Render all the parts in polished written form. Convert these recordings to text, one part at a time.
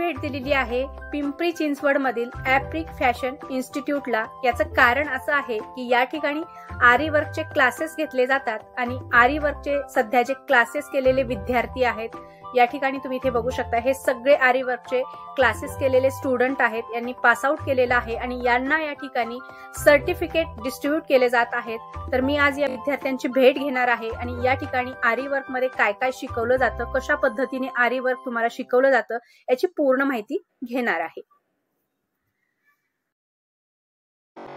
भेट दिलेली आहे पिंपरी चिंचवड मधील ॲप्रिक फॅशन इन्स्टिट्यूटला। याचं कारण असं आहे की या ठिकाणी आरी वर्कचे क्लासेस घेतले जातात आणि आरी वर्कचे सध्या जे क्लासेस केलेले विद्यार्थी आहेत या ठिकाणी तुम्ही इथे बघू शकता, हे सगळे आरी वर्कचे क्लासेस केलेले स्टुडंट आहेत, यांनी पास आउट केलेलं आहे आणि यांना या ठिकाणी सर्टिफिकेट डिस्ट्रीब्यूट केले जात आहेत। तर मी आज या विद्यार्थ्यांची भेट घेणार आहे आणि या ठिकाणी आरी वर्क मध्ये काय काय शिकवलं जातं, कशा पद्धतीने आरी वर्क तुम्हाला शिकवलं जातं याची पूर्ण माहिती घेणार आहे।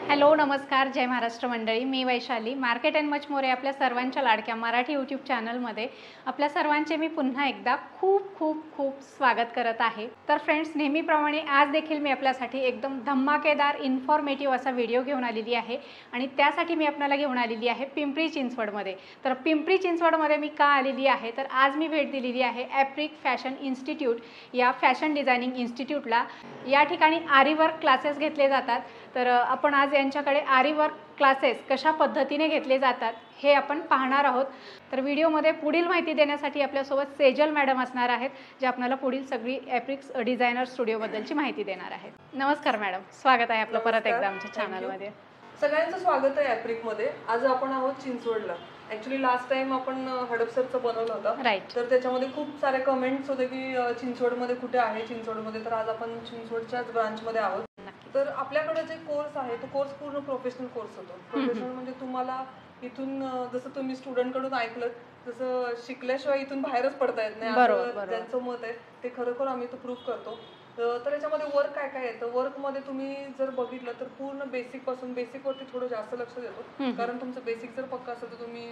हॅलो, नमस्कार, जय महाराष्ट्र मंडळी। मी Vaishali, market and much more आपल्या सर्वांच्या लाडक्या मराठी यूट्यूब चॅनलमध्ये आपल्या सर्वांचे मी पुन्हा एकदा खूप खूप खूप स्वागत करत आहे। तर फ्रेंड्स, नेहमीप्रमाणे आज देखील मी आपल्यासाठी एकदम धमाकेदार इन्फॉर्मेटिव्ह असा व्हिडिओ घेऊन आलेली आहे आणि त्यासाठी मी आपल्याला घेऊन आलेली आहे पिंपरी चिंचवडमध्ये। तर पिंपरी चिंचवडमध्ये मी का आलेली आहे, तर आज मी भेट दिलेली आहे ॲप्रिक फॅशन इन्स्टिट्यूट या फॅशन डिझायनिंग इन्स्टिट्यूटला। या ठिकाणी आरी वर्क क्लासेस घेतले जातात। तर आपण आज यांच्याकडे आरी वर्क क्लासेस कशा पद्धतीने घेतले जातात हे आपण पाहणार आहोत। तर व्हिडिओमध्ये पुढील माहिती देण्यासाठी आपल्यासोबत सेजल मॅडम असणार आहेत, जे आपल्याला पुढील सगळी ॲप्रिक डिझायनर स्टुडिओबद्दलची माहिती देणार आहेत। नमस्कार मॅडम, स्वागत आहे आपलं परत एकदा आमच्या चॅनलमध्ये। सगळ्यांचं स्वागत आहे ॲप्रिकमध्ये। आज आपण आहोत चिंचवडला। ॲक्च्युली लास्ट टाइम आपण हडपसरचं बनवलं होतं, राईट। तर त्याच्यामध्ये खूप सारे कमेंट्स होते की चिंचवडमध्ये कुठे आहे चिंचवडमध्ये। तर आज आपण चिंचवडच्याच ब्रांचमध्ये आहोत। तर आपल्याकडे जे कोर्स आहे तो कोर्स पूर्ण प्रोफेशनल कोर्स होतो। प्रोफेशनल म्हणजे तुम्हाला इथून जसं तुम्ही स्टुडंट कडून ऐकलं तसं शिकल्याशिवाय इथून बाहेरच पडता येत नाही, असं ज्यांचं मत आहे ते खरोखर आम्ही तो प्रूव्ह करतो। तर याच्यामध्ये वर्क काय काय येतं, वर्कमध्ये तुम्ही जर बघितलं तर पूर्ण बेसिक पासून, बेसिक वरती थोडं जास्त लक्ष देतो, कारण तुमचं बेसिक जर पक्का असेल तर तुम्ही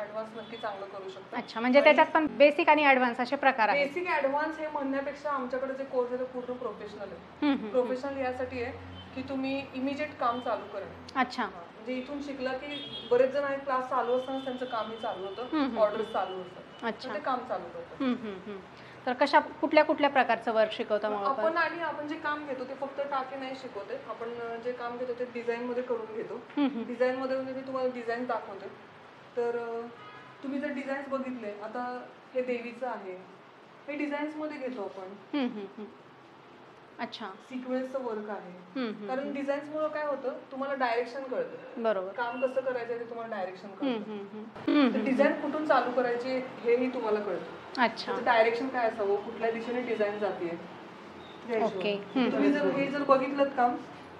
ऍडव्हान्स नक्की चांगलं करू शकता। अच्छा, म्हणजे त्याच्यात पण बेसिक आणि ऍडव्हान्स असे प्रकार आहेत। बेसिक ऍडव्हान्स हे म्हणण्यापेक्षा आमच्याकडे जे कोर्स आहे तो पूर्ण प्रोफेशनल आहे। प्रोफेशनल यासाठी आहे की तुम्ही इमिजिएट काम चालू करा। अच्छा, म्हणजे इथून शिकला की बरेच जण आहेत क्लास चालू असताना त्यांचं कामही चालू होतं, ऑर्डर्स चालू होतं, अच्छा ते काम चालू होतं। तर कशा कुठल्या कुठल्या प्रकारचं वर्क शिकवता मग आपण? आणि आपण जे काम घेतो ते फक्त टाके नाही शिकवते, आपण जे काम घेतो ते डिझाईन मध्ये करून घेतो। डिझाईन मध्ये म्हणजे मी तुम्हाला डिझाईन दाखवते। तर तुम्ही जर डिझाईन्स बघितले, आता हे देवीचं आहे, हे डिझाईन्स मध्ये घेतो आपण। अच्छा, सिक्वेन्सचं वर्क आहे, कारण डिझाईन्स मुळे काय होतं तुम्हाला डायरेक्शन कळतं, बरोबर, काम कसं करायचं ते तुम्हाला डायरेक्शन कळतं। डिझाईन कुठून चालू करायची हेही तुम्हाला कळतं। अच्छा, डायरेक्शन काय असावं, कुठल्या दिशेने डिझाईन जाते। ओके, तुम्ही जर हे जर बघितलं काम,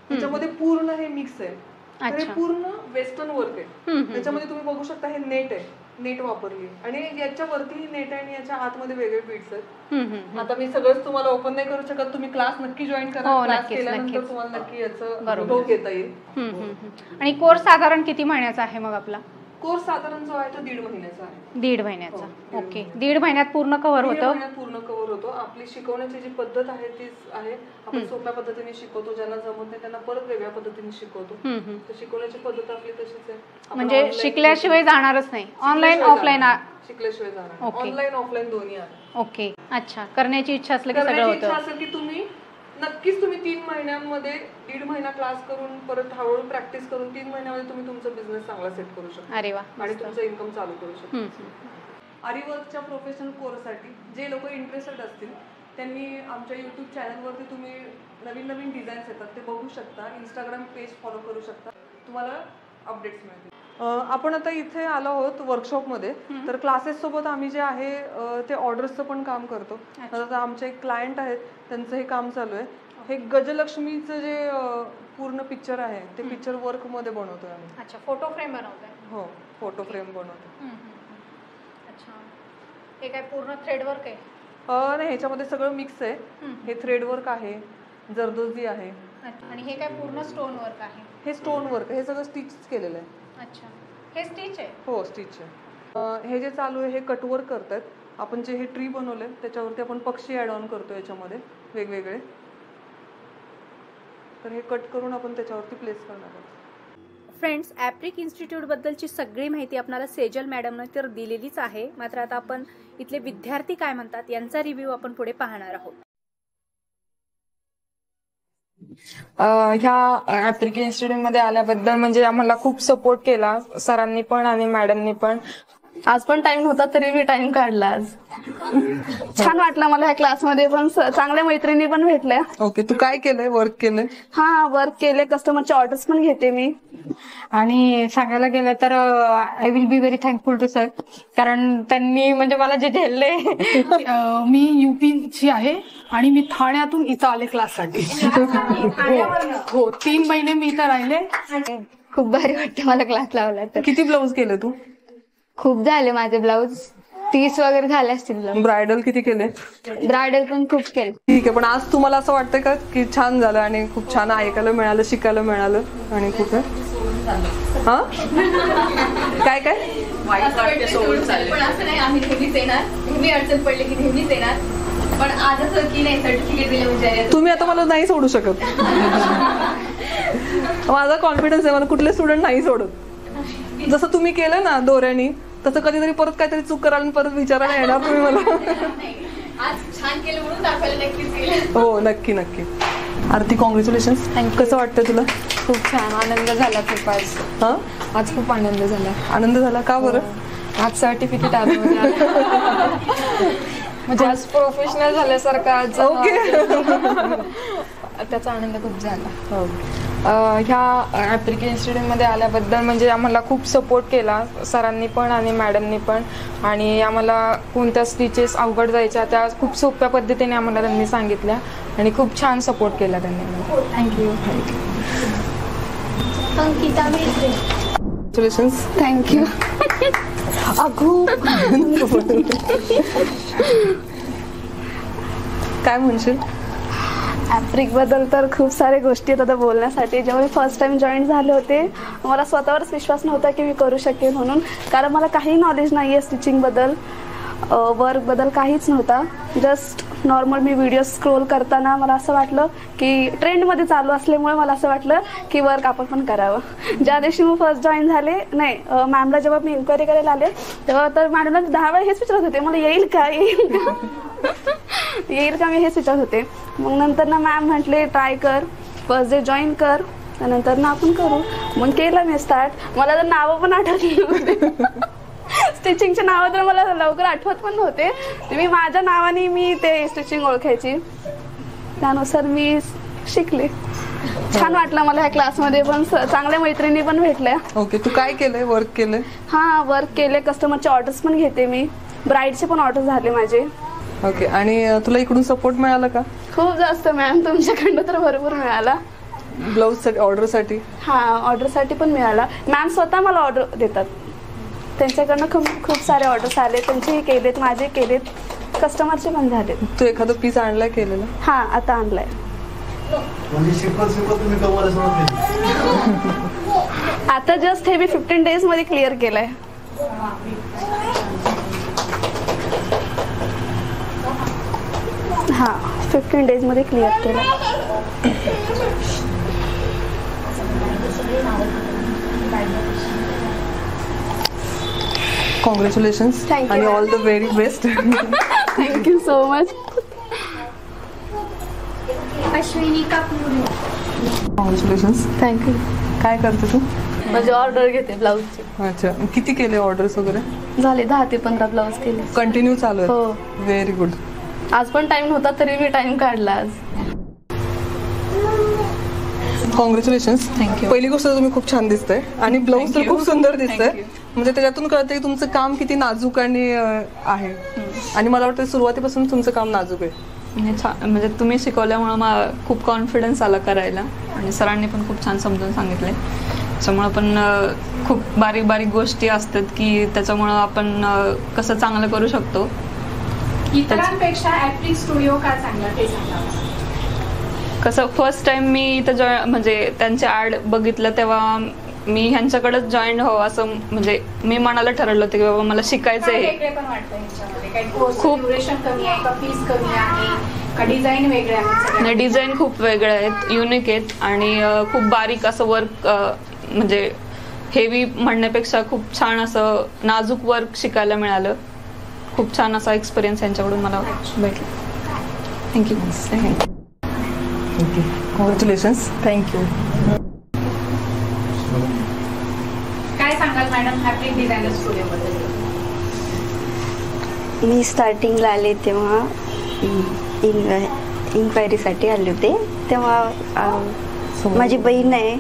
त्याच्यामध्ये पूर्ण हे मिक्स आहे। हे पूर्ण वेस्टर्न वर्क आहे। त्याच्यामध्ये तुम्ही बघू शकता हे नेट आहे, नेट वापरली आणि याच्यावरती नेट आहे आणि याच्या आतमध्ये वेगळे बीट्स आहेत। आता मी सगळंच तुम्हाला ओपन नाही करू शकत, तुम्ही क्लास नक्की जॉईन करा, क्लास केल्यानंतर तुम्हाला नक्की याचा अनुभव घेता येईल। आणि कोर्स साधारण किती महिन्याचा आहे मग आपला? कोर्स साधारण जो आहे तो 1.5 महिन्याचा आहे। 1.5 महिन्याचा, ओके। 1.5 महिन्यात पूर्ण कव्हर होतं? पूर्ण कव्हर होतो। आपली शिकवण्याची जी पद्धत आहे तीच आहे, आपण सोप्या पद्धतीने शिकवतो, ज्यांना जमत नाही त्यांना परत वेगळ्या पद्धतीने शिकवतो। तर शिकवण्याची पद्धत आपली तशीच आहे, म्हणजे शिकल्याशिवाय जाणारच नाही, ऑनलाईन ऑफलाईन शिकल्याशिवाय जाणार, ऑनलाईन ऑफलाईन दोन्ही आहे। ओके, अच्छा, करण्याची इच्छा असली की सगळं होतं। इच्छा असेल की तुम्ही नक्कीच तुम्ही 3 महिन्यांमध्ये 1.5 महिना क्लास करून परत हळूहळू प्रॅक्टिस करून 3 महिन्यामध्ये तुम्ही तुमचा बिझनेस चांगला सेट करू शकता। अरे वा, आणि तुमचं इन्कम चालू करू शकता। आरी वर्कच्या प्रोफेशनल कोर्ससाठी जे लोक इंटरेस्टेड असतील त्यांनी आमच्या यूट्यूब चॅनलवरती तुम्ही नवीन नवीन डिझाईन्स येतात ते बघू शकता, इंस्टाग्राम पेज फॉलो करू शकता, तुम्हाला अपडेट्स मिळतील। आपण आता इथे आलो आहोत वर्कशॉपमध्ये। तर क्लासेस सोबत आम्ही जे आहे ते ऑर्डर्सचं पण काम करतो। आता आमचे एक क्लायंट आहेत, त्यांचं हे काम चालू आहे। हे गजलक्ष्मीचं जे पूर्ण पिक्चर आहे ते पिक्चर वर्क मध्ये बनवतोय आम्ही। अच्छा, फोटो फ्रेम बनवतोय? हो, फोटो फ्रेम बनवतो। अच्छा, हे काय पूर्ण थ्रेड वर्क आहे? नाही, ह्याच्यामध्ये सगळं मिक्स आहे। हे थ्रेड वर्क आहे, जरदोजी आहे। आणि हे काय पूर्ण स्टोन वर्क आहे? हे स्टोन वर्क, हे सगळं स्टिच केलेलं आहे। अच्छा, हे स्टिच आहे? हो, स्टिच आहे। हे जे चालू आहे हे कटवर्क करतात आपण। जे हे ट्री बनवले त्याच्यावरती आपण पक्षी ऍड ऑन करतो याच्यामध्ये वेगवेगळे, तर हे कट करून आपण त्याच्यावरती प्लेस करणार आहोत। फ्रेंड्स, ॲप्रिक इन्स्टिट्यूट बद्दलची सगळी माहिती आपल्याला सेजल मॅडमने तर दिलेलीच आहे, मात्र आता आपण इथले विद्यार्थी काय म्हणतात यांचा रिव्ह्यू आपण पुढे पाहणार आहोत। ह्या ॲप्रिक इन्स्टिट्यूट मध्ये आल्याबद्दल म्हणजे आम्हाला खूप सपोर्ट केला सरांनी पण आणि मॅडमनी पण। आज पण टाइम होता तरी मी टाइम काढला आज. छान वाटलं मला ह्या क्लासमध्ये, पण चांगल्या मैत्रिणी पण भेटल्या. ओके, तू काय केलंय? वर्क केलंय? हा, वर्क केले, कस्टमरचे ऑर्डर्स पण घेते मी. आणि सांगायला गेलं तर I will be very thankful to sir, कारण त्यांनी म्हणजे मला जे झेलले. मी युपीची आहे आणि मी ठाण्यातून इथं आले क्लाससाठी. हो, 3 महिने मी इथं राहिले. खूप भारी वाटतं मला क्लास लावला तर. किती ब्लाऊज केले तू? खूप झाले माझे ब्लाऊज, 30 वगैरे झाले असतील. ब्रायडल किती केले? ब्रायडल पण खूप केले. ठीक आहे, पण आज तुम्हाला असं वाटतंय का की छान झालं आणि खूप छान ऐकायला मिळालं, शिकायला मिळालं? आणि कुठे हा काय काय पण असं नाही आम्ही नेहमीच येणार, नेहमी अडचण पडली की नेहमीच येणार, पण आज असं की नाही सर्टिफिकेट दिलं म्हणजे तुम्ही आता मला नाही सोडू शकत. माझा कॉन्फिडन्स आहे, मला कुठले स्टुडंट नाही सोडत. जसं तुम्ही केलं ना दोऱ्यानी, तसं कधीतरी परत काहीतरी चूक कराल आणि परत विचारायला येणार तुम्ही मला. आज छान केलं म्हणून दाखवायला नक्कीच केलं. हो, नक्की नक्की. आरती, कॉंग्रॅच्युलेशन्स. कसं वाटतं तुला? खूप छान आनंद झाला खूप आज. हा, आज खूप आनंद झाला. आनंद झाला का बरं? आज सर्टिफिकेट आलं म्हणजे आज प्रोफेशनल झाल्यासारखं आज. त्याचा आनंद खूप झाला. ह्या ॲप्रिक इन्स्टिट्यूटमध्ये आल्याबद्दल म्हणजे आम्हाला खूप सपोर्ट केला सरांनी पण आणि मॅडमनी पण. आणि आम्हाला कोणत्या स्टिचेस अवघड जायच्या त्या खूप सोप्या पद्धतीने आम्हाला त्यांनी सांगितल्या आणि खूप छान सपोर्ट केला त्यांनी. थँक्यू. कॉंग्रॅच्युलेशन्स. थँक्यू. काय म्हणशील? ॲप्रिक बद्दल तर खूप साऱ्या गोष्टी आहेत आता बोलण्यासाठी. जेव्हा मी फर्स्ट टाइम जॉईन झाले होते, मला स्वतःवरच विश्वास नव्हता की मी करू शकेन म्हणून, कारण मला काही नॉलेज नाही आहे स्टिचिंगबद्दल, वर्कबद्दल काहीच नव्हता. जस्ट नॉर्मल मी व्हिडिओ स्क्रोल करताना मला असं वाटलं की ट्रेंडमध्ये चालू असल्यामुळे मला असं वाटलं की वर्क आपण पण करावं. ज्या दिवशी मी फर्स्ट जॉईन झाले, नाही मॅमला जेव्हा मी इन्क्वायरी करायला आले तेव्हा तर मॅडमला 10 वेळा हेच विचारत होते, मला येईल का येईल का मी हेच विचारत होते. मग नंतर ना मॅम म्हटले ट्राय कर, फर्स्ट डे जॉईन कर, त्यानंतर ना आपण करू. मग केलं मी स्टार्ट. मला तर नावं पण आठवत नव्हते. स्टिचिंगचे नावं तर मला लवकर आठवत पण नव्हते. मी माझ्या नावाने मी ते स्टिचिंग ओळखायची, त्यानुसार मी शिकले. छान वाटलं मला ह्या क्लासमध्ये, पण चांगल्या मैत्रिणी पण भेटल्या. ओके, तू काय केलंय? वर्क केलंय? हा, वर्क केले, कस्टमरचे ऑर्डर्स पण घेते मी, ब्राईडचे पण ऑर्डर झाले माझे. ओके, आणि तुला इकडून सपोर्ट मिळाला का? खूप जास्त मॅम, तुमच्याकडनं तर भरपूर मिळाला. ब्लाऊज ऑर्डरसाठी? हा, ऑर्डरसाठी पण मिळाला. मॅम स्वतः मला ऑर्डर देतात, त्यांच्याकडनं खूप सारे ऑर्डर्स आले, त्यांचेही केलेत, माझे केलेत, कस्टमरचे पण झाले. तू एखादा पीस आणलाय केलेला? हा, आता आणलाय. आता जस्ट हे मी 15 days मध्ये क्लिअर केलंय. हा, 15 days मध्ये क्लिअर केलं. कॉंग्रॅच्युलेशन्स आणि all the very best. Thank you so much. Ashwini कापूर. कॉंग्रॅच्युलेशन्स. थँक्यू. काय करते तू? म्हणजे ऑर्डर घेते ब्लाऊजची. अच्छा, किती केले ऑर्डर्स वगैरे? झाले 10 ते 15 ब्लाऊज केले. कंटिन्यू चालू आहे? हो. Very good. आज पण टाइम होता तरी मी टाइम काढला आज. कॉंग्रॅच्युलेशन्स. पहिली गोष्ट तुम्ही खूप छान दिसतंय आणि ब्लाऊज तर खूप सुंदर दिसतंय. म्हणजे त्याच्यातून कळतंय की तुमचं काम किती नाजूक आणि आहे. आणि मला वाटतं सुरुवातीपासून तुमचं काम नाजूक आहे. म्हणजे तुम्ही शिकवल्यामुळं मला खूप कॉन्फिडन्स आला करायला आणि सरांनी पण खूप छान समजून सांगितलंय. त्याच्यामुळं पण खूप बारीक बारीक गोष्टी असतात की त्याच्यामुळं आपण कसं चांगलं करू शकतो. इतरांपेक्षा ॲप्रिक स्टुडिओ का चांगला ते सांगा. कसं फर्स्ट टाइम मी इथं म्हणजे त्यांचे ॲड बघितलं तेव्हा मी ह्यांच्याकडेच जॉईन व्हावं असं म्हणजे मी मनाला ठरवलं होतं की बाबा मला शिकायचं आहे. खूप कमी आहे का, फीस कमी आहे का, डिझाईन वेगळे आहेत? नाही, डिझाईन खूप वेगळे आहेत, युनिक आहेत आणि खूप बारीक असं वर्क म्हणजे हेवी म्हणण्यापेक्षा खूप छान असं नाजूक वर्क शिकायला मिळालं. खूप छान असा एक्सपिरियन्स यांच्याकडून मला भेटला. थँक्यू. Okay, congratulations. थँक्यू. काय सांगाल मॅडम ॲप्रिक डिझायनर स्टुडिओ बद्दल? मी स्टार्टिंगला आले तेव्हा इन्क्वायरीसाठी आले होते. तेव्हा माझी बहीण आहे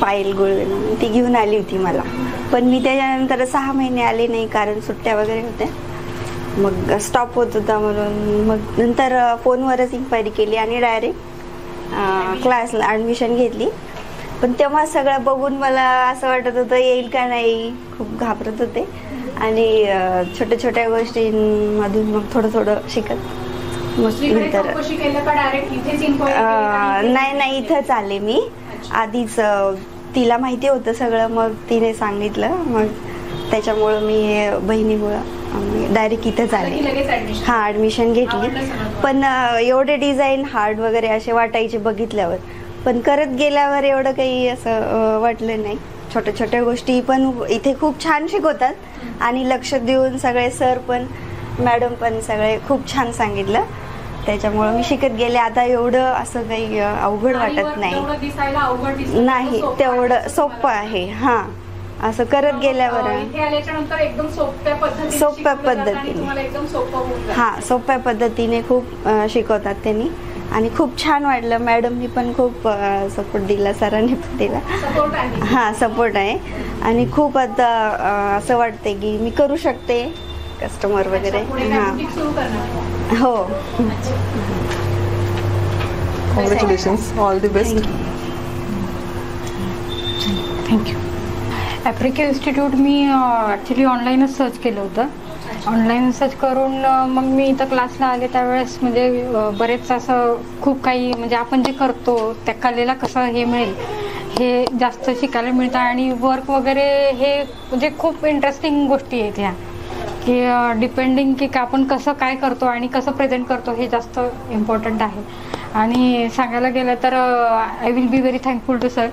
पायल गुळवे, ती घेऊन आली होती मला. पण मी त्याच्यानंतर 6 महिने आले नाही, कारण सुट्ट्या वगैरे होत्या, मग स्टॉप होत होता म्हणून. मग नंतर फोनवरच इन्क्वायरी केली आणि डायरेक्ट क्लासला ॲडमिशन घेतली. पण तेव्हा सगळं बघून मला असं वाटत होतं येईल का नाही, खूप घाबरत होते. आणि छोट्या छोट्या गोष्टींमधून मग थोडं शिकत मग नंतर नाही इथंच आले मी. आधीच तिला माहिती होतं सगळं, मग तिने सांगितलं, मग त्याच्यामुळं मी बहिणीमुळं डायरेक्ट इथंच आले. हां, ॲडमिशन घेतली. पण एवढे डिझाईन हार्ड वगैरे असे वाटायचे बघितल्यावर, पण करत गेल्यावर एवढं काही असं वाटलं नाही. छोट्या छोट्या गोष्टी पण इथे खूप छान शिकवतात आणि लक्ष देऊन सगळे सर पण मॅडम पण सगळे खूप छान सांगितलं, त्याच्यामुळं मी शिकत गेले. आता एवढं असं काही अवघड वाटत नाही, तेवढं सोपं आहे. हां, असं करत गेल्यावर सोप्या पद्धतीने सोप्या पद्धतीने खूप शिकवतात त्यांनी आणि खूप छान वाटलं. मॅडमनी पण खूप सपोर्ट दिला, सरांनी पण दिला. हां, सपोर्ट आहे. आणि खूप आता असं वाटते की मी करू शकते कस्टमर वगैरे. हां, हो. Congratulations, all the best. Thank you. ॲप्रिक इन्स्टिट्यूट मी ॲक्च्युली ऑनलाईनच सर्च केलं होतं. ऑनलाईन सर्च करून मग मी इथं क्लासला आले त्यावेळेस म्हणजे बरेच असं खूप काही म्हणजे आपण जे करतो त्या कलेला कसं हे मिळेल हे जास्त शिकायला मिळतं. आणि वर्क वगैरे हे म्हणजे खूप इंटरेस्टिंग गोष्टी आहेत ह्या, की डिपेंडिंग की आपण कसं काय करतो आणि कसं प्रेझेंट करतो हे जास्त इम्पॉर्टंट आहे. आणि सांगायला गेलं तर I will be very thankful to sir,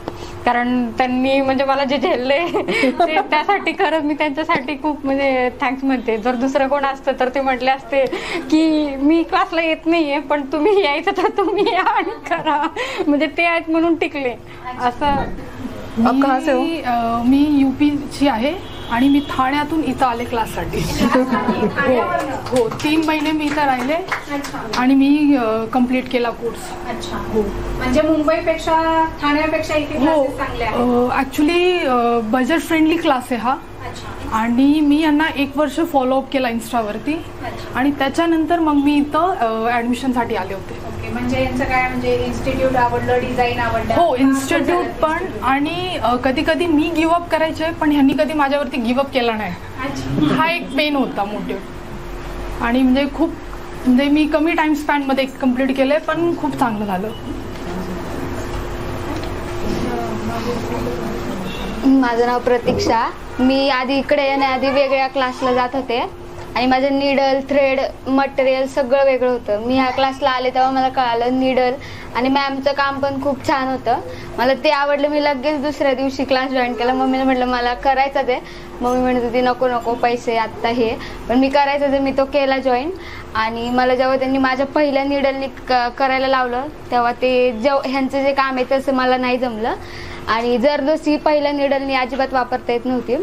कारण त्यांनी म्हणजे मला जे झेलले ते त्यासाठी खरंच मी त्यांच्यासाठी खूप म्हणजे थँक्स म्हणते. जर दुसरं कोण असतं तर ते म्हटले असते की मी क्लासला येत नाहीये पण तुम्ही यायचं तर तुम्ही या आणि करा, म्हणजे ते आहेत म्हणून टिकले. असं मी UP ची आहे आणि मी ठाण्यातून इथं आले क्लाससाठी. हो, 3 महिने मी इथं राहिले आणि मी कंप्लीट केला कोर्स. हो, म्हणजे मुंबईपेक्षा ठाण्यापेक्षा इथे क्लासेस चांगले आहेत. ऍक्च्युली बजेट फ्रेंडली क्लास आहे हा. आणि मी यांना 1 वर्ष फॉलोअप केला इन्स्टावरती आणि त्याच्यानंतर मग मी इथं ॲडमिशनसाठी आले होते. म्हणजे यांचं काय म्हणजे इन्स्टिट्यूट आवडलं, डिझाईन आवडलं? हो, इन्स्टिट्यूट पण. आणि कधी कधी मी गिव्हअप करायचे पण ह्यांनी कधी माझ्यावरती गिव्हअप केला नाही. हा एक पेन होता मोटिव्ह. आणि म्हणजे खूप म्हणजे मी कमी टाइम स्पॅनमध्ये कम्प्लीट केलंय पण खूप चांगलं झालं. माझं नाव प्रतीक्षा. मी आधी इकडे येण्याआधी वेगळ्या क्लासला जात होते आणि माझं निडल, थ्रेड, मटेरियल सगळं वेगळं होतं. मी ह्या क्लासला आले तेव्हा मला कळालं निडल आणि मॅमचं काम पण खूप छान होतं. मला ते आवडलं. मी लगेच दुसऱ्या दिवशी क्लास जॉईन केला. मम्मीला म्हटलं मला करायचं ते. मम्मी म्हणत होती नको पैसे आत्ता हे, पण मी करायचं ते. मी तो केला जॉईन. आणि मला जेव्हा त्यांनी माझ्या पहिल्या निडलनी करायला लावलं तेव्हा ते ह्यांचं जे काम आहे तसं मला नाही जमलं. आणि जरदोसी पहिल्या निडलनी अजिबात वापरता येत नव्हती.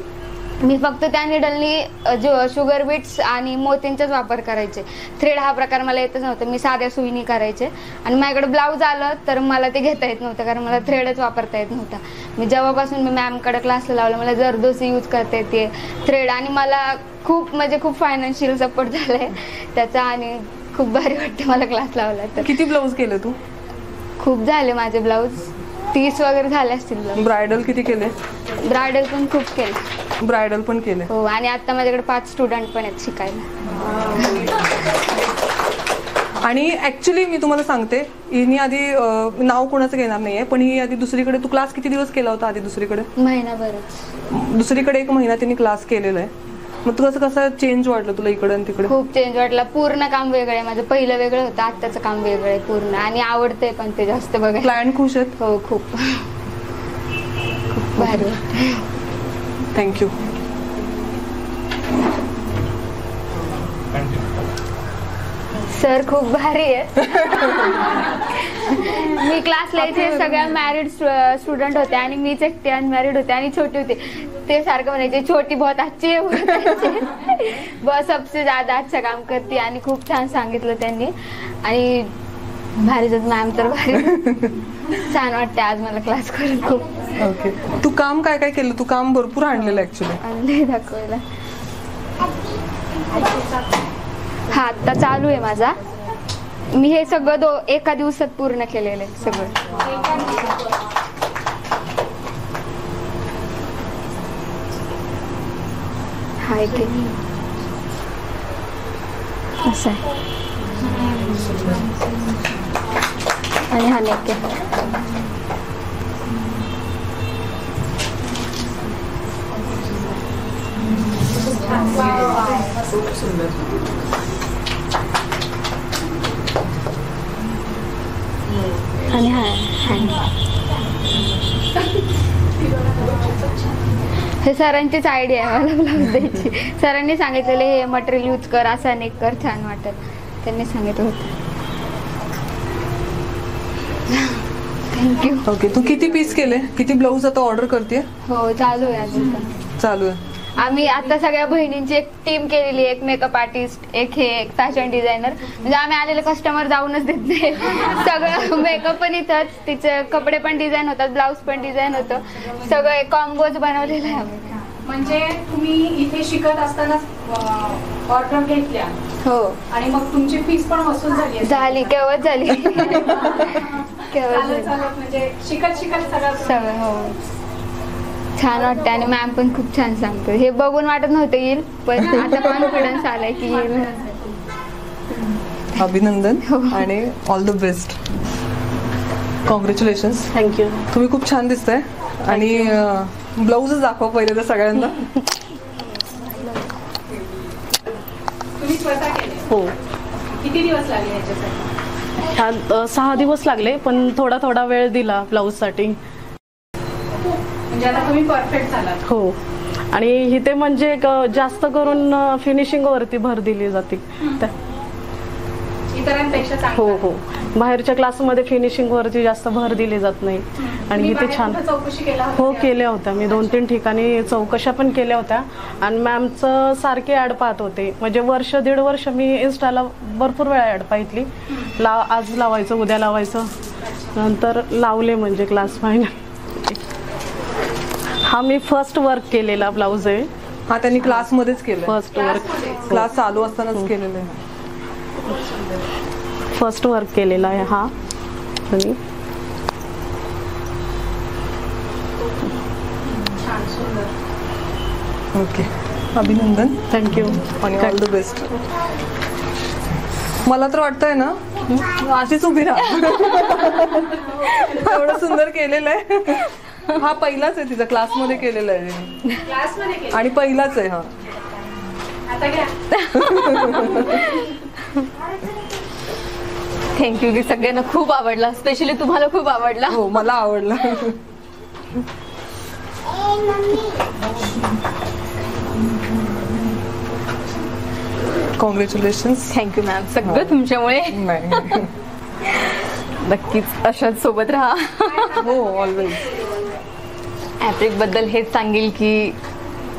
मी फक्त त्या निडलनी शुगर बीट्स आणि मोतींचाच वापर करायचे. थ्रेड हा प्रकार मला येतच नव्हता. मी साध्या सुईनी करायचे. आणि माझ्याकडे ब्लाऊज आलं तर मला ते घेता येत नव्हतं कारण मला थ्रेडच वापरता येत नव्हता. मी जेव्हापासून मी मॅमकडे क्लासला लावलं मला जरदोसी यूज करता येते थ्रेड. आणि मला खूप म्हणजे खूप फायनान्शियल सपोर्ट झाला आहे त्याचा आणि खूप भारी वाटते मला क्लास लावला तर. किती ब्लाऊज केले तू? खूप झाले माझे ब्लाऊज, 30 वगैरे झाले असतील. ब्रायडल किती केले? ब्रायडल पण खूप केले. ब्रायडल पण केले? हो. आणि आता माझ्याकडे 5 स्टुडंट पण आहेत शिकायला. आणि ऍक्च्युली मी तुम्हाला सांगते, हिने आधी नाव कोणाचं घेणार नाहीये पण ही आधी दुसरीकडे, तू क्लास किती दिवस केला होता आधी दुसरीकडे? महिनाभरच. दुसरीकडे 1 महिना तिने क्लास केलेला आहे. मग तुला कसं चेंज वाटलं तुला इकडे आणि तिकडे? खूप चेंज वाटला. पूर्ण काम वेगळं आहे. माझं पहिलं वेगळं होतं, आत्ताचं काम वेगळं आहे पूर्ण. आणि आवडतंय पण ते जास्त बघायला. क्लायंट खुश आहेत? हो, खूप भारी. थँक्यू. सर खूप भारी आहे. मी क्लासला इथे सगळ्या मॅरिड स्टुडंट होते आणि मीच एकटी अनमॅरिड होते आणि छोटी होती. ते सारखं म्हणायचे छोटी बहुत अच्छी है, बहुत सबसे ज्यादा अच्छा काम करते. आणि खूप छान सांगितलं त्यांनी आणि भारीच मॅम तर भारी. छान वाटते आज मला क्लास करून खूप. ओके, तू काम काय काय केलं? तू काम भरपूर आणलेलं ऍक्च्युली. आणलंय दाखवायला. हा आता चालू आहे माझा. मी हे सगळं एका दिवसात पूर्ण केलेलं आहे सगळं. हा इथे असं आहे आणि हा नेक आहे. आणि हा हँड. हे सरांचीच आयडिया आहे मला ब्लाऊज द्यायची. सरांनी सांगितलेले हे मटेरियल यूज कर, असं नेक कर, छान वाटेल. त्यांनी सांगितलं होतं. थँक्यू. ओके, तू किती पीस केले? किती ब्लाऊज आता ऑर्डर करते? हो चालू आहे अजून पण. चालू आहे. आम्ही आता सगळ्या बहिणींची एक टीम केलेली, एक मेकअप आर्टिस्ट, एक फॅशन डिझायनर. म्हणजे आम्ही आलेले कस्टमर जाऊनच देत नाही. सगळं मेकअप पण इथंच, तिचे कपडे पण डिझाईन होतात, ब्लाऊज पण डिझाईन होतं, सगळं कॉम्बोज बनवलेलं आहे आम्ही. म्हणजे तुम्ही इथे शिकत असताना ऑर्डर घेतल्या? हो. आणि मग तुमची फीस पण वसूल झाली? केव्हाच झाली. म्हणजे शिकत सगळं. हो छान वाटतं आणि मॅम पण खूप छान सांगतो. हे बघून वाटत नव्हतं येईल, पण आता कॉन्फिडन्स आलाय की येईल. अभिनंदन आणि all the best. Congratulations. Thank you. तुम्ही खूप छान दिसताय. आणि ब्लाऊजच दाखवा पहिले तर सगळ्यांना. तुम्ही स्वतः केले? हो. किती दिवस लागले याच्यासाठी? 6 दिवस लागले, पण थोडा थोडा वेळ दिला ब्लाऊज साठी. म्हणजे आता तुम्ही परफेक्ट झालात? हो. आणि इथे म्हणजे जास्त करून फिनिशिंग वरती भर दिली जाते इतरांपेक्षा. हो हो. बाहेरच्या क्लासमध्ये फिनिशिंग वरती जास्त भर दिली जात नाही. आणि इथे छान. हो केल्या होत्या मी 2-3 ठिकाणी चौकशा पण केल्या होत्या. आणि मॅमचं सारखे ऍड पाहत होते. म्हणजे 1-1.5 वर्ष मी इन्स्टाला भरपूर वेळा ऍड पाहितली. आज लावायचं, उद्या लावायचं, नंतर लावले म्हणजे क्लास फायनल. हा मी फर्स्ट वर्क केलेला ब्लाऊज आहे. हा त्यांनी क्लासमध्येच केलं. फर्स्ट वर्क क्लास चालू असतानाच केलेलं आहे. फर्स्ट वर्क केलेला आहे हा. आणि ओके, अभिनंदन. थँक्यू आणि ऑल द बेस्ट. मला तर वाटतंय ना अशीच उभी राहा. एवढं सुंदर केलेलं आहे. हा पहिलाच आहे तिचा, क्लासमध्ये केलेला आहे आणि पहिलाच आहे हा. थँक्यू. की सगळ्यांना खूप आवडला, स्पेशली तुम्हाला खूप आवडला. हो मला आवडला. कॉंग्रॅच्युलेशन्स. Thank you ma'am. सगळं तुमच्यामुळे. नक्कीच अशाच सोबत राहा. हो ऑलवेज. ॲप्रिक बद्दल हेच सांगेल की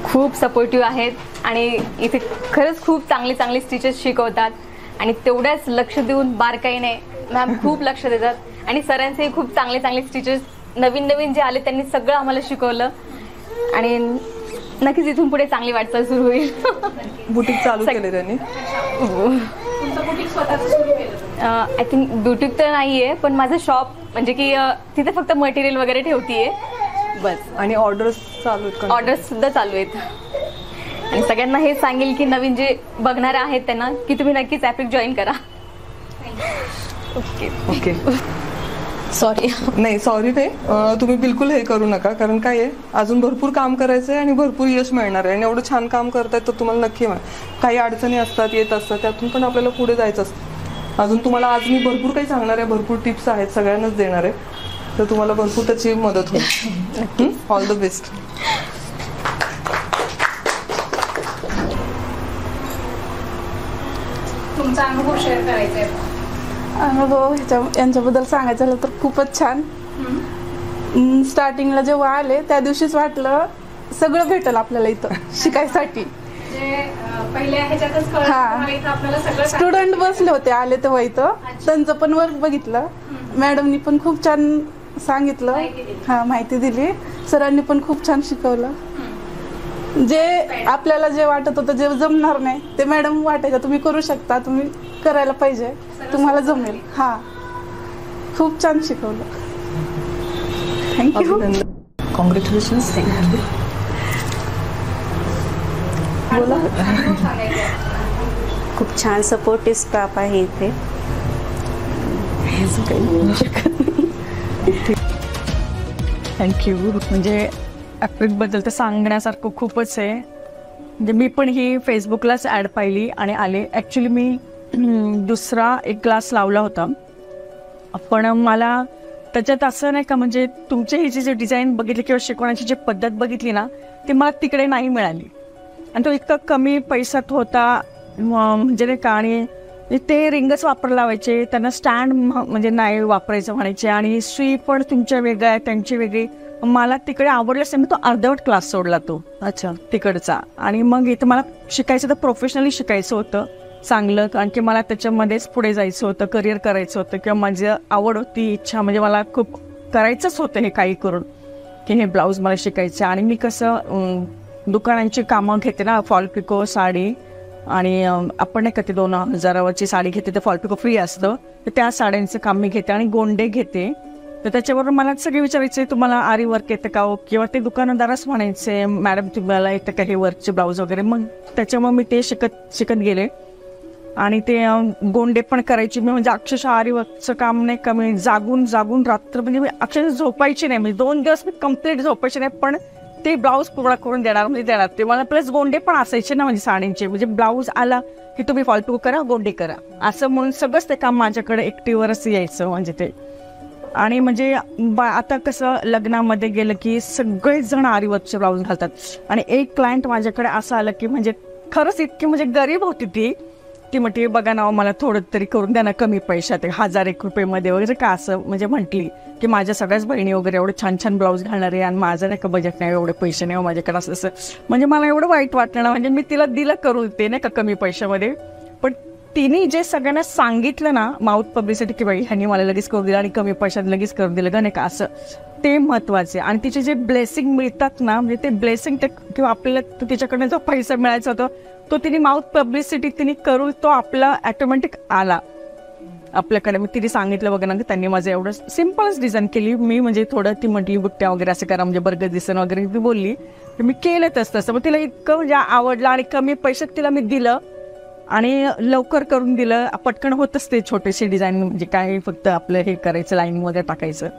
खूप सपोर्टिव्ह आहेत आणि इथे खरंच खूप चांगले स्टिचेस शिकवतात आणि तेवढ्याच लक्ष देऊन बारकाईने मॅम खूप लक्ष देतात. आणि सरांचेही खूप चांगले स्टिचेस नवीन जे आले त्यांनी सगळं आम्हाला शिकवलं आणि नक्कीच इथून पुढे चांगली वाटचाल सुरू होईल. बुटीक चालू केले त्यांनी? आय थिंक बुटीक तर नाहीये, पण माझं शॉप म्हणजे की तिथे फक्त मटेरियल वगैरे ठेवतीये बस. आणि ऑर्डर्स चालू आहेत? ऑर्डर्स सुद्धा चालू आहेत. आणि सगळ्यांना हे सांगेल की नवीन जे बघणारे आहेत त्यांना की तुम्ही नक्कीच ॲप्रिक जॉईन करा. Okay okay. सॉरी. नाही सॉरी नाही, तुम्ही बिलकुल हे करू नका. कारण काय आहे, अजून भरपूर काम करायचं आहे आणि भरपूर यश मिळणार आहे. आणि एवढं छान काम करतायत तर तुम्हाला नक्की काही अडचणी असतात, येत असतात, त्यातून पण आपल्याला पुढे जायचं असतं. अजून तुम्हाला आज मी भरपूर काही सांगणार आहे, भरपूर टिप्स आहेत, सगळ्यांनाच देणार आहे, तर तुम्हाला भरपूर त्याची मदत होईल. All the best. तुमचा अनुभव शेअर करायचा आहे. अनुभव यांच्याबद्दल सांगायचं झालं तर खूपच छान. स्टार्टिंगला जेव्हा आले त्या दिवशीच वाटलं सगळं भेटल आपल्याला इथं शिकायसाठी. स्टुडंट बसले होते आले तेव्हा इथं, त्यांचं पण वर्क बघितलं, मॅडमनी पण खूप छान सांगितलं, माहिती दिली, सरांनी पण खूप छान शिकवलं. जे आपल्याला जे वाटत होतं जे जमणार नाही ते मॅडम वाटायचं तुम्ही करू शकता, तुम्ही करायला पाहिजे, तुम्हाला जमेल. खूप छान शिकवलं. थँक्यू. कॉंग्रॅच्युलेशन्स. बोला. खूप छान सपोर्टिव्ह स्टाफ आहे इथे. थँक्यू. म्हणजे ॲप्रिकबद्दल तर सांगण्यासारखं खूपच आहे. म्हणजे मी पण ही फेसबुकलाच ॲड पाहिली आणि आले. ॲक्च्युली मी दुसरा एक क्लास लावला होता, पण मला त्याच्यात असं नाही का, म्हणजे तुमचे ही जे डिझाईन बघितली किंवा शिकवण्याची जी पद्धत बघितली ना ती मला तिकडे नाही मिळाली. आणि तो इतका कमी पैशात होता म्हणजे नाही का, आणि ते रिंगच वापरायला लावायचे, त्यांना स्टँड म्हणजे नाही वापरायचं म्हणायचे, आणि सुई पण तुमच्या वेगळ्या आहे त्यांची वेगळी. मला तिकडे आवडलंच नाही, मी तो अर्धवट क्लास सोडला तो तिकडचा. आणि मग इथं मला शिकायचं तर प्रोफेशनली शिकायचं होतं चांगलं, कारण की मला त्याच्यामध्येच पुढे जायचं होतं, करिअर करायचं होतं, किंवा माझी आवड होती, इच्छा, म्हणजे मला खूप करायचंच होतं हे काही करून की हे ब्लाऊज मला शिकायचं. आणि मी कसं दुकानांची कामं घेते ना, फॉल पिको साडी, आणि आपण नाही का ते 2000 साडी घेते तर फॉल पिको फ्री असतं, तर त्या साड्यांचं काम मी घेते आणि गोंडे घेते. तर त्याच्याबरोबर मला सगळे विचारायचे तुम्हाला आरी वर्क येतं का, किंवा ते दुकानदारच म्हणायचे मॅडम तुम्हाला येतं का हे वर्कचे ब्लाऊज वगैरे. मग त्याच्यामुळे मी ते शिकत गेले आणि ते गोंडे पण करायचे मी. म्हणजे अक्षरशः आरी वर्कचं काम नाही का, मी जागून रात्र म्हणजे मी अक्षरशः झोपायची नाही, म्हणजे 2 दिवस मी कम्प्लीट झोपायचे नाही, पण ते ब्लाऊज पूर्ण करून देणार ते मला. प्लस गोंडे पण असायचे ना म्हणजे साडींचे, म्हणजे ब्लाऊज आला की तुम्ही फॉल पिको करा, गोंडे करा, असं म्हणून सगळंच ते काम माझ्याकडे एकटीवरच यायचं म्हणजे ते. आणि म्हणजे आता कसं लग्नामध्ये गेलं की सगळेच जण आरी वर्कचे ब्लाऊज घालतात. आणि एक क्लायंट माझ्याकडे असं आलं की म्हणजे खरंच इतकी म्हणजे गरीब होती ती म्हटली बघा ना मला थोडं तरी करून द्या ना कमी पैशात, 1001 रुपयेमध्ये वगैरे का, असं म्हणजे म्हटली की माझ्या सगळ्याच बहिणी वगैरे एवढे छान छान ब्लाऊज घालणार आहे आणि माझं नाही का बजेट नाही, एवढे पैसे नाही माझ्याकडे, असं म्हणजे मला एवढं वाईट वाटलं ना. म्हणजे मी तिला दिलं करून ते नाही का कमी पैशामध्ये, पण तिने जे सगळ्यांना सांगितलं ना माउथ पब्लिसिटी की बाई ह्यांनी मला लगेच करून दिलं आणि कमी पैशात लगेच करून दिलं का नाही का, असं ते महत्वाचे. आणि तिचे जे ब्लेसिंग मिळतात ना, म्हणजे ते ब्लेसिंग ते किंवा आपल्याला तिच्याकडनं जो पैसा मिळायचा होता तो तिने माउथ पब्लिसिटी तिने करून तो आपला ऑटोमॅटिक आला आपल्याकडे. मग तिने सांगितलं बघा ना, त्यांनी माझं एवढं सिम्पलच डिझाईन केली मी, म्हणजे थोडं ती म्हटली बुट्ट्या वगैरे असं करा म्हणजे बर्गर दिसन वगैरे ती बोलली, तर मी केलं तसं. मग तिला इतकं म्हणजे आवडलं आणि कमी पैशात तिला मी दिलं आणि लवकर करून दिलं. पटकन होतच ते छोटेसे डिझाईन, म्हणजे काय फक्त आपलं हे करायचं लाईन वगैरे टाकायचं.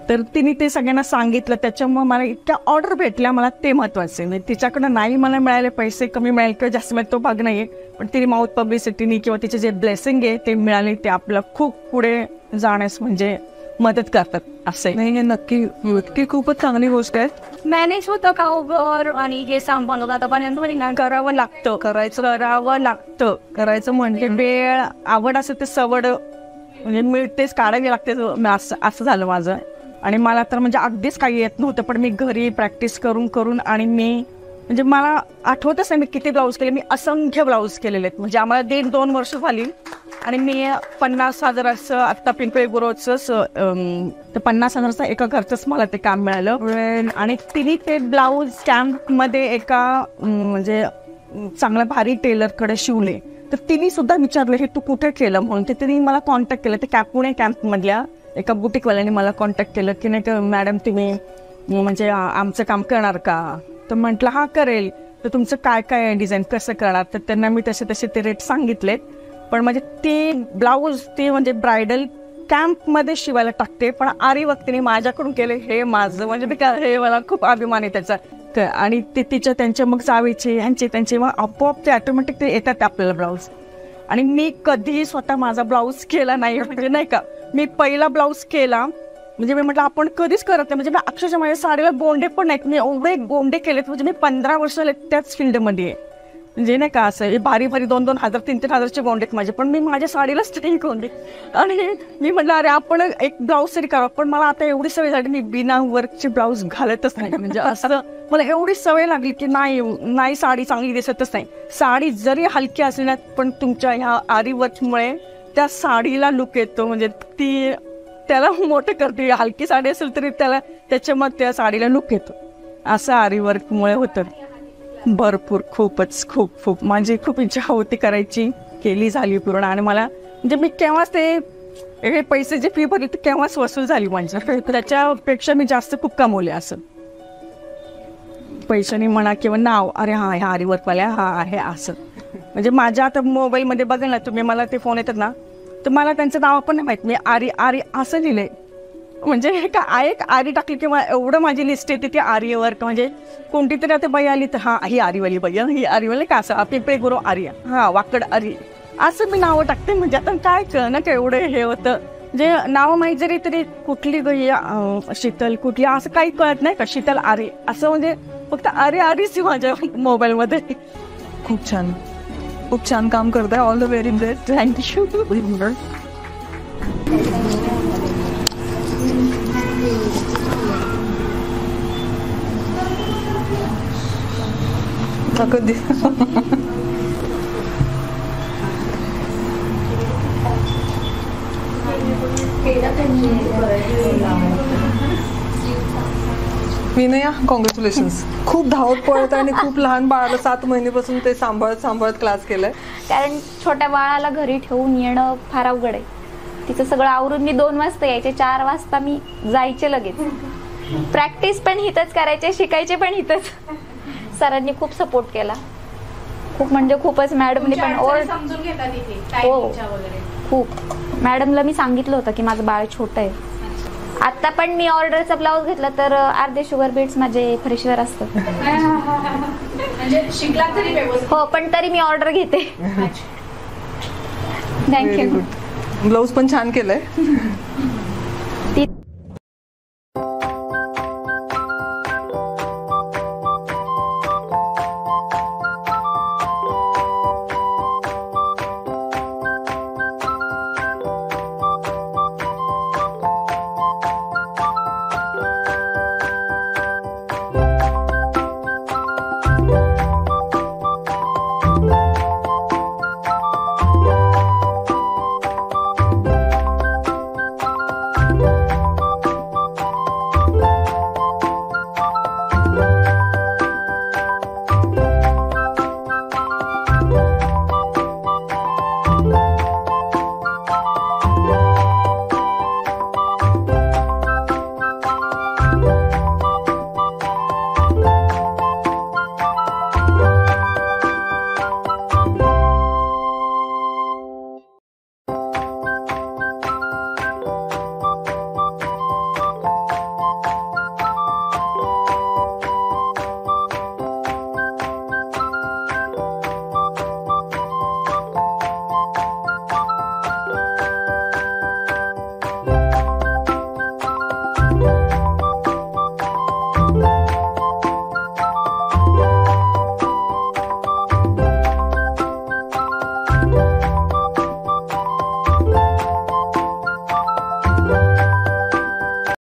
तर तिने ते सगळ्यांना सांगितलं, त्याच्यामुळे मला इतक्या ऑर्डर भेटल्या, मला ते महत्त्वाचं आहे. तिच्याकडनं नाही मला मिळाले पैसे कमी मिळाले किंवा जास्त मिळाले तो भाग नाही आहे, पण तिने माउथ पब्लिसिटीनी किंवा तिचे जे ब्लेसिंग आहे ते मिळाले, ते आपलं खूप पुढे जाण्यास म्हणजे मदत करतात असं नाही. नक्की खूपच चांगली गोष्ट आहे. मॅनेज होतं का घर आणि हे सांभाळून आतापर्यंत करावं लागतं, करायचं म्हणजे वेळ आवड असं ते सवड म्हणजे मिळतेच, काढावी लागते असं झालं माझं. आणि मला तर म्हणजे अगदीच काही येत नव्हतं, पण मी घरी प्रॅक्टिस करून आणि मी म्हणजे मला आठवतच नाही मी किती ब्लाऊज केले. मी असंख्य ब्लाऊज केलेले आहेत, म्हणजे आम्हाला 1.5-2 वर्ष झाली आणि मी 50,000 आत्ता पिंपळे गुरोचं तर 50,000 एका घरचंच मला ते काम मिळालं. आणि तिने ते ब्लाऊज कॅम्पमध्ये एका म्हणजे चांगल्या भारी टेलरकडे शिवले, तर तिने सुद्धा विचारलं हे तू कुठे केलं म्हणून. ते तिने मला कॉन्टॅक्ट केलं, ते पुणे कॅम्पमधल्या एका बुटीकवाल्याने मला कॉन्टॅक्ट केलं की नाही का मॅडम तुम्ही म्हणजे आमचं काम करणार का, तर म्हटलं हा करेल, तर तुमचं काय काय डिझाईन कसं करणार. तर त्यांना मी तसे ते रेट सांगितलेत. पण म्हणजे ते ब्लाऊज ते म्हणजे ब्रायडल कॅम्पमध्ये शिवायला टाकते, पण आरी वक्तीने माझ्याकडून केले, हे माझं म्हणजे हे मला खूप अभिमान आहे त्याचा. आणि ते त्यांच्या मग जावेचे ह्यांचे त्यांचे मग आपोआप ते ऑटोमॅटिक ते येतात आपल्याला ब्लाऊज. आणि मी कधीही स्वतः माझा ब्लाऊज केला नाही, म्हणजे नाही का मी पहिला ब्लाऊज केला म्हणजे मी म्हटलं आपण कधीच करत नाही. म्हणजे मी अक्षरशः माझ्या साडीला गोंडे पण नाहीत, मी एवढे गोंडे केलेत, म्हणजे मी 15 वर्ष झाले त्याच फील्डमध्ये आहे. म्हणजे नाही का असं हे भारी 2,000 3,000चे गोंड आहेत माझे, पण मी माझ्या साडीलाच नाही गोंडे. आणि मी म्हटलं अरे आपण एक ब्लाऊज तरी करा, पण मला आता एवढी सवय झाली मी बिना वर्कचे ब्लाऊज घालतच नाही. म्हणजे असं मला एवढी सवय लागली की नाही साडी चांगली दिसतच नाही. साडी जरी हलकी असली ना पण तुमच्या ह्या आरी वर्कमुळे त्या साडीला लुक येतो, म्हणजे ती त्याला मोठं करते. हलकी साडी असेल तरी त्याच्या मग त्या साडीला लुक येतो. असं आरी वर्कमुळे होतं. भरपूर खूप माझी खूप इच्छा होती करायची, केली, झाली पूर्ण. आणि मला म्हणजे मी केव्हाच हे पैसे जे फी भरली ते केव्हाच वसूल झाली माझ्या. त्याच्यापेक्षा मी जास्त खूप कमवले. असं पैशाने म्हणा किंवा नाव, अरे ह्या आरी वर्कवाल्या हा आहे असं. म्हणजे माझ्या आता मोबाईलमध्ये बघा ना तुम्ही, मला ते फोन येतात ना तर मला त्यांचं नाव पण नाही माहीत. मी आरी असं लिहिलंय, म्हणजे एक आरी टाकली किंवा एवढं माझी लिस्ट येते ती आरी वर्क. म्हणजे कोणती तरी आता बाई आली तर ही आरीवाली बाई, ही आरीवाली का असं पिंपळे गुरु आर्या, वाकड आरी असं मी नावं टाकते. म्हणजे आता काय कळणं का एवढं हे होतं. म्हणजे नावं माहीत जरी तरी कुठली गई शीतल कुठली असं काही कळत नाही का, शीतल आरी असं. म्हणजे फक्त आरीच माझ्या मोबाईलमध्ये. खूप छान काम करताय. All the very best. Thank you. कधी विनया, कॉंग्रॅच्युलेशन्स. खूप धावत पळत आणि खूप लहान बाळाला 7 महिन्यापासून ते सांभाळत क्लास केलाय. कारण छोट्या बाळाला घरी ठेवून येणं फार अवघड आहे. तिचं सगळं आवरून मी 2 वाजता यायचे, 4 वाजता मी जायचे लगेच. प्रॅक्टिस पण हिथंच करायचे, शिकायचे पण हिथंच. सरांनी खूप सपोर्ट केला, खूप म्हणजे खूपच. मॅडमने पण हो खूप. मॅडमला मी सांगितलं होतं की माझं बाळ छोटं आहे. आता पण मी ऑर्डरचा ब्लाऊज घेतला तर अर्धे शुगर बीट्स माझे फ्रेशवर असतं. हो, पण तरी मी ऑर्डर घेते. थँक्यू. ब्लाऊज पण छान केलंय.